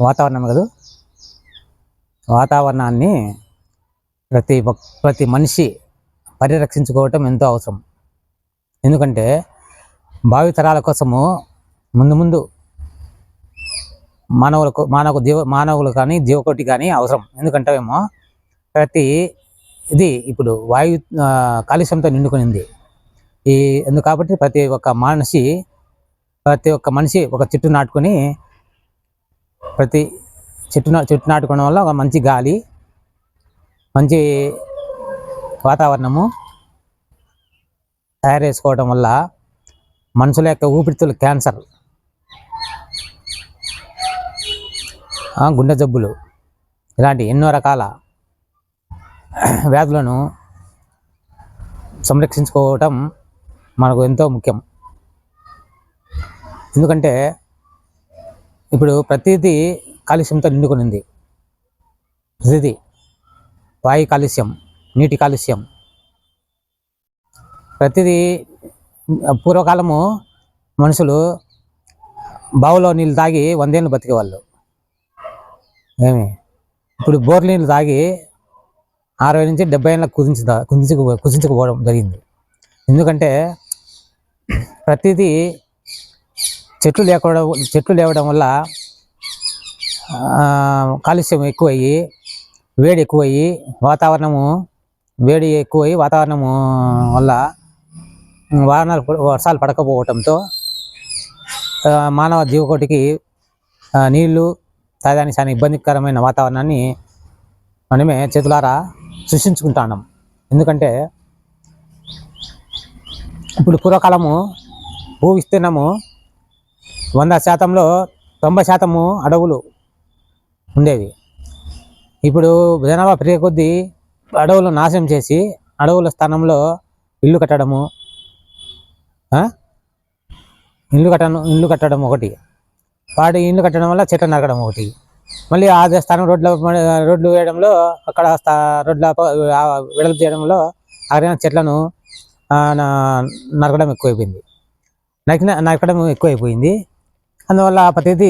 వాతావరణం కదా, వాతావరణాన్ని ప్రతి మనిషి పరిరక్షించుకోవటం ఎంతో అవసరం. ఎందుకంటే భావితరాల కోసము ముందు మానవులు కానీ జీవకోటి కానీ అవసరం. ఎందుకంటే ఏమో ఇది ఇప్పుడు వాయు కాలుష్యంతో నిండుకునింది. కాబట్టి ప్రతి ఒక్క మనిషి ఒక చెట్టు నాటుకొని, ప్రతి చెట్టు నాటుకోవడం వల్ల ఒక మంచి గాలి, మంచి వాతావరణము తయారు చేసుకోవడం వల్ల మనుషుల యొక్క ఊపిరితిత్తుల క్యాన్సర్, గుండె జబ్బులు, ఇలాంటి ఎన్నో రకాల వ్యాధులను సంరక్షించుకోవటం మనకు ఎంతో ముఖ్యం. ఎందుకంటే ఇప్పుడు ప్రతిదీ కాలుష్యంతో నిండుకునింది. ప్రతిదీ వాయు కాలుష్యం, నీటి కాలుష్యం, ప్రతిదీ. పూర్వకాలము మనుషులు బావులో నీళ్ళు తాగి 100 ఏళ్ళు బతికేవాళ్ళు. ఇప్పుడు బోర్ నీళ్ళు తాగి 60 నుంచి 70 ఏళ్ళకు కుదించుకుపోవడం జరిగింది. ఎందుకంటే ప్రతిదీ చెట్లు లేవడం వల్ల కాలుష్యం ఎక్కువయ్యి, వేడి ఎక్కువయ్యి, వాతావరణము వల్ల వర్షాలు పడకపోవటంతో మానవ జీవకోటికి నీళ్లు తాగడానికి చాలా ఇబ్బందికరమైన వాతావరణాన్ని మనమే చేతులారా సృష్టించుకుంటున్నాం. ఎందుకంటే ఇప్పుడు పూర్వకాలము భూ విస్తీర్ణము 100%లో 90% అడవులు ఉండేవి. ఇప్పుడు జనాభా పెరిగే కొద్దీ అడవులు నాశనం చేసి అడవుల స్థానంలో ఇల్లు కట్టడం ఒకటి, వాటి ఇల్లు కట్టడం వల్ల చెట్లు నరకడం ఒకటి, మళ్ళీ ఆ స్థానం రోడ్లు వేయడంలో, అక్కడ వెడల్పు చేయడంలో అక్కడ చెట్లను నరకడం ఎక్కువైపోయింది. అందువల్ల ప్రతిదీ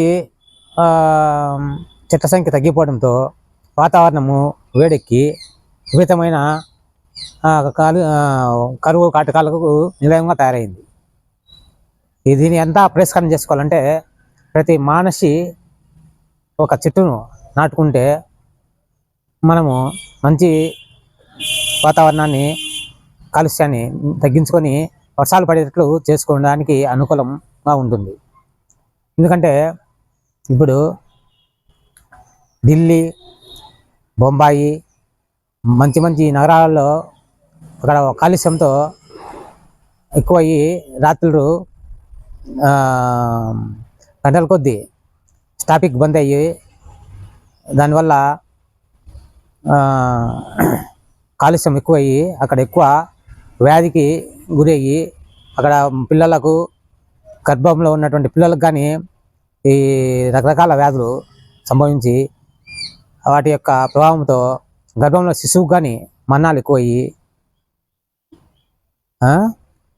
చెట్ల సంఖ్య తగ్గిపోవడంతో వాతావరణము వేడెక్కి విపరీతమైన కరువు కాటకాలకు నిలయంగా తయారైంది. దీన్ని ఎంత పరిష్కారం చేసుకోవాలంటే ప్రతి మనిషి ఒక చెట్టును నాటుకుంటే మనము మంచి వాతావరణాన్ని, కాలుష్యాన్ని తగ్గించుకొని వర్షాలు పడేటట్లు చేసుకోవడానికి అనుకూలంగా ఉంటుంది. ఎందుకంటే ఇప్పుడు ఢిల్లీ, బొంబాయి, మంచి నగరాలలో అక్కడ కాలుష్యంతో ఎక్కువయ్యి రాత్రులు గంటల కొద్దీ ట్రాఫిక్ బంద్ అయ్యి, దానివల్ల కాలుష్యం ఎక్కువయ్యి అక్కడ ఎక్కువ వ్యాధికి గురయ్యి, అక్కడ పిల్లలకు, గర్భంలో ఉన్నటువంటి పిల్లలకు కానీ ఈ రకరకాల వ్యాధులు సంభవించి వాటి యొక్క ప్రభావంతో గర్భంలో శిశువుకు కానీ మరణాలు ఎక్కువయ్యి,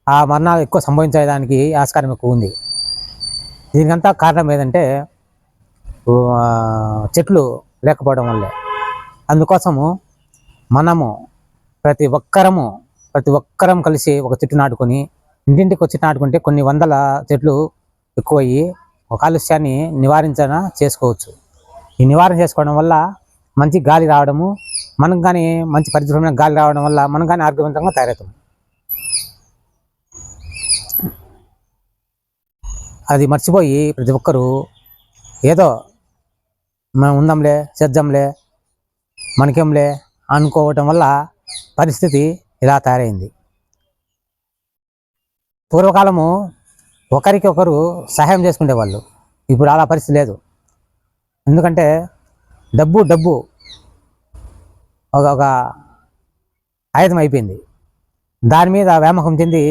ఆ మరణాలు ఎక్కువ సంభవించడానికి ఆస్కారం ఎక్కువ ఉంది. దీనికంతా కారణం ఏదంటే చెట్లు లేకపోవడం వల్లే. అందుకోసము మనము ప్రతి ఒక్కరం కలిసి ఒక చెట్టు నాటుకొని, ఇంటింటికి ఒక చెట్టు నాటుకుంటే కొన్ని వందల చెట్లు ఎక్కువయ్యి కాలుష్యాన్ని చేసుకోవచ్చు. ఈ నివారణ చేసుకోవడం వల్ల మంచి గాలి రావడము, మనకు కానీ మంచి పరిశుభ్రమైన గాలి రావడం వల్ల మనం కానీ ఆరోగ్యవంతంగా తయారవుతాం. అది మర్చిపోయి ప్రతి ఒక్కరూ ఏదో మనం ఉందాంలే, చేద్దాంలే, మనకేంలే అనుకోవటం వల్ల పరిస్థితి ఇలా తయారైంది. పూర్వకాలము ఒకరికి ఒకరు సహాయం చేసుకునేవాళ్ళు. ఇప్పుడు అలా పరిస్థితి లేదు. ఎందుకంటే డబ్బు ఒక ఆయుధం అయిపోయింది. దాని మీద వ్యామోహం చెంది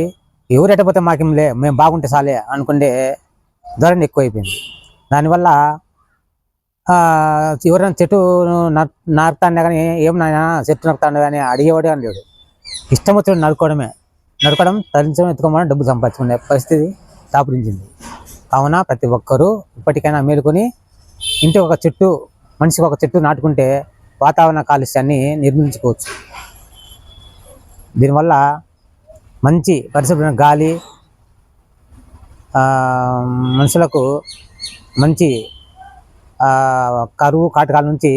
ఎవరు ఎట్టపోతే మాకేంలే, మేము బాగుంటే చాలే అనుకునే ధోరణి ఎక్కువైపోయింది. దానివల్ల ఎవరైనా చెట్టు నరుకుతాండే కానీ ఏం నాయన చెట్టు నరుకుతాండే కానీ అడిగేవాడే అని లేడు. ఇష్టం వచ్చినట్టు నరకడం, తరించడం, ఎత్తుకోవడం, డబ్బు సంపాదించుకునే పరిస్థితి దాపురించింది. కావున ప్రతి ఒక్కరూ ఇప్పటికైనా మేలుకొని ఇంటికి ఒక చెట్టు, మనిషికి ఒక చెట్టు నాటుకుంటే వాతావరణ కాలుష్యాన్ని నిర్మించుకోవచ్చు. దీనివల్ల మంచి పరిశుభ్రమైన గాలి, మనుషులకు మంచి కరువు కాటకాల నుంచి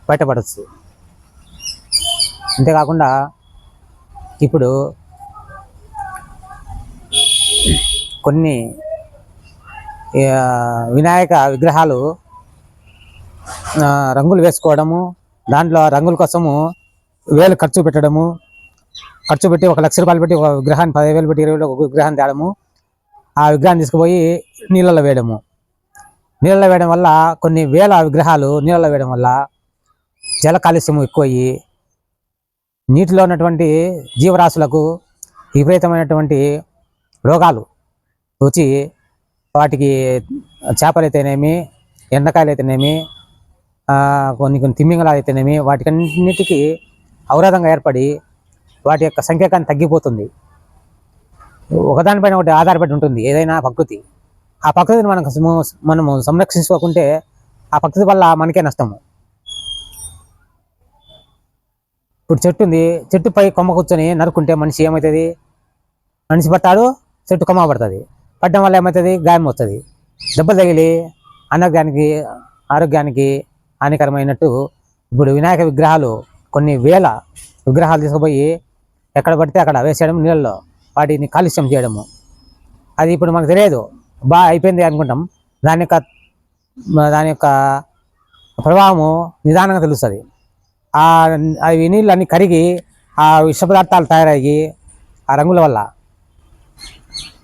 బయటపడవచ్చు. అంతేకాకుండా ఇప్పుడు కొన్ని వినాయక విగ్రహాలు రంగులు వేసుకోవడము, దాంట్లో రంగుల కోసము వేలు ఖర్చు పెట్టి ఒక 1,00,000 రూపాయలు పెట్టి ఒక విగ్రహాన్ని 10,000 పెట్టి 20,000 ఒక విగ్రహాన్ని తేడము, ఆ విగ్రహాన్ని తీసుకుపోయి నీళ్ళలో వేయడము. నీళ్ళలో వేయడం వల్ల కొన్ని వేల విగ్రహాలు నీళ్ళలో వేయడం వల్ల జల కాలుష్యము ఎక్కువయ్యి నీటిలో ఉన్నటువంటి జీవరాశులకు విపరీతమైనటువంటి రోగాలు వచ్చి వాటికి చేపలైతేనేమి, ఎండకాయలు అయితేనేమి, కొన్ని తిమ్మింగలాలు అయితేనేమి, వాటికన్నిటికీ అవరోధంగా ఏర్పడి వాటి యొక్క సంఖ్యాకాన్ని తగ్గిపోతుంది. ఒకదానిపైన ఒకటి ఆధారపడి ఉంటుంది ఏదైనా ప్రకృతి. ఆ ప్రకృతిని మనము సంరక్షించుకోకుంటే ఆ ప్రకృతి వల్ల మనకే నష్టము. ఇప్పుడు చెట్టు ఉంది, చెట్టుపై కొమ్మ కూర్చొని నరుక్కుంటే మనిషి ఏమవుతుంది? మనిషి పడతాడు, చెట్టు కొమ్మ పడుతుంది. పడడం వల్ల ఏమవుతుంది? గాయం వస్తుంది. దెబ్బలు తగిలి ఆరోగ్యానికి హానికరమైనట్టు ఇప్పుడు వినాయక విగ్రహాలు కొన్ని వేల విగ్రహాలు తీసుకుపోయి ఎక్కడ పడితే అక్కడ వేసేయడం, నీళ్ళల్లో వాటిని కాలుష్యం చేయడము. అది ఇప్పుడు మనకు తెలియదు, అయిపోయింది అనుకుంటాం. దాని యొక్క ప్రభావము నిదానంగా తెలుస్తుంది. అవి నీళ్ళు అన్నీ కరిగి ఆ విష పదార్థాలు తయారయ్యి ఆ రంగుల వల్ల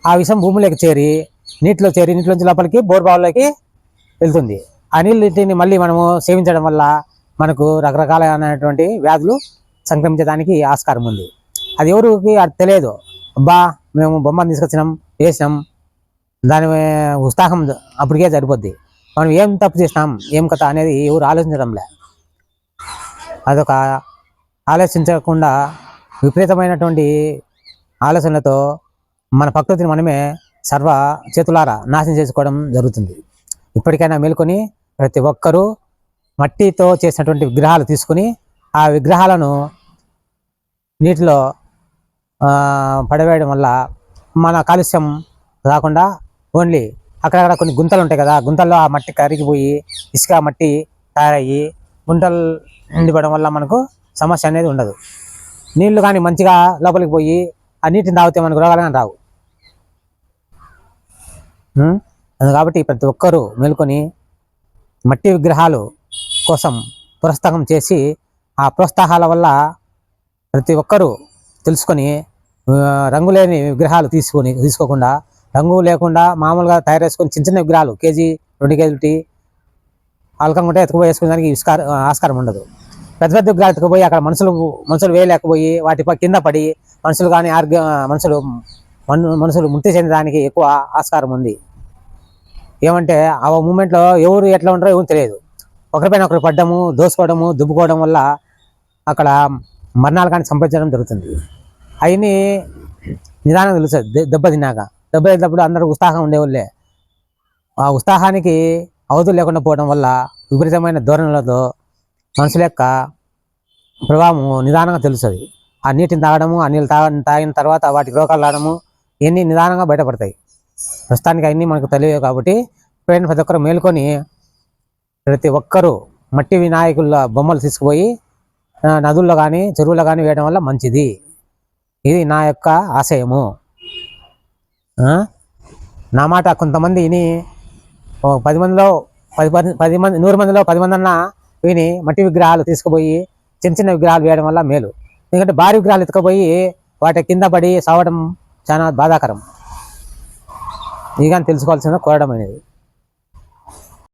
ఆ విషం భూమిలోకి చేరి నీటిలోంచి లోపలికి బోర్బావుల్లోకి వెళ్తుంది. ఆ నీళ్ళని మళ్ళీ మనము సేవించడం వల్ల మనకు రకరకాలైనటువంటి వ్యాధులు సంక్రమించడానికి ఆస్కారం ఉంది. అది ఎవరికి అది తెలియదు. మేము బొమ్మను తీసుకొచ్చినాం, వేసినాం, దాని ఉత్సాహం అప్పటికే సరిపోద్ది. మనం ఏం తప్పు చేసినాం, ఏం కథ అనేది ఎవరు ఆలోచించడంలే. అదొక ఆలోచించకుండా విపరీతమైనటువంటి ఆలోచనలతో మన ప్రకృతిని మనమే సర్వ చేతులారా నాశనం చేసుకోవడం జరుగుతుంది. ఇప్పటికైనా మేల్కొని ప్రతి ఒక్కరూ మట్టితో చేసినటువంటి విగ్రహాలు తీసుకుని ఆ విగ్రహాలను నీటిలో పడవేయడం వల్ల మన కాలుష్యం రాకుండా ఓన్లీ అక్కడక్కడ కొన్ని గుంతలు ఉంటాయి కదా, గుంతల్లో ఆ మట్టి కరిగిపోయి ఇసుక మట్టి తయారయ్యి గుంటలు నిండిపోవడం వల్ల మనకు సమస్య అనేది ఉండదు. నీళ్లు కానీ మంచిగా లోపలికి పోయి ఆ నీటిని తాగితే మనకు రోగాలు కానీ రావు. కాబట్టి ప్రతి ఒక్కరూ మేల్కొని మట్టి విగ్రహాలు కోసం ప్రోత్సాహం చేసి ఆ ప్రోత్సాహాల వల్ల ప్రతి ఒక్కరూ తెలుసుకొని రంగులేని విగ్రహాలు తీసుకోకుండా రంగు లేకుండా మామూలుగా తయారు చేసుకొని చిన్న విగ్రహాలు 1 కేజీ 2 కేజీలు అల్కంగా ఎత్తుకుపోయి వేసుకునేదానికి ఆస్కారం ఉండదు. పెద్ద విగ్రహాలు ఎత్తుకుపోయి అక్కడ మనుషులు వేయలేకపోయి వాటిపై కింద పడి మనుషులు కానీ మనుషులు మృతి చెందడానికి ఎక్కువ ఆస్కారం ఉంది. ఏమంటే ఆ మూమెంట్లో ఎవరు ఎట్లా ఉంటారో ఎవరు తెలియదు. ఒకరిపైన ఒకరు పడ్డము, దోసుకోవడము, దుబ్బుకోవడం వల్ల అక్కడ మరణాలు కానీ సంభవించడం జరుగుతుంది. అవన్నీ నిదానం తెలుస్తుంది. దెబ్బ తిన్నప్పుడు అందరూ ఉత్సాహం ఉండేవాళ్ళే. ఆ ఉత్సాహానికి అవధులు లేకుండా పోవడం వల్ల విపరీతమైన ధోరణులతో మనుషుల యొక్క ప్రభావము నిదానంగా తెలుస్తుంది. ఆ నీటిని తాగడము, ఆ నీళ్ళు తాగిన తర్వాత వాటికి రోగాలు రావడము ఇవన్నీ నిదానంగా బయటపడతాయి. ప్రస్తుతానికి అవన్నీ మనకు తెలియదు. కాబట్టి ఇప్పుడైనా ప్రతి ఒక్కరు మేల్కొని ప్రతి ఒక్కరూ మట్టి వినాయకుల బొమ్మలు తీసుకుపోయి నదుల్లో కానీ చెరువుల్లో కానీ వేయడం వల్ల మంచిది. ఇది నా యొక్క ఆశయము. నా మాట కొంతమంది విని 10 మందిలో 100 మంది అన్నా విని మట్టి విగ్రహాలు తీసుకుపోయి చిన్న విగ్రహాలు వేయడం వల్ల మేలు. ఎందుకంటే భారీ విగ్రహాలు ఎత్తుకుపోయి వాటి కింద పడి సావడం చాలా బాధాకరం. ఇది కానీ తెలుసుకోవాల్సిన కోరడం అనేది.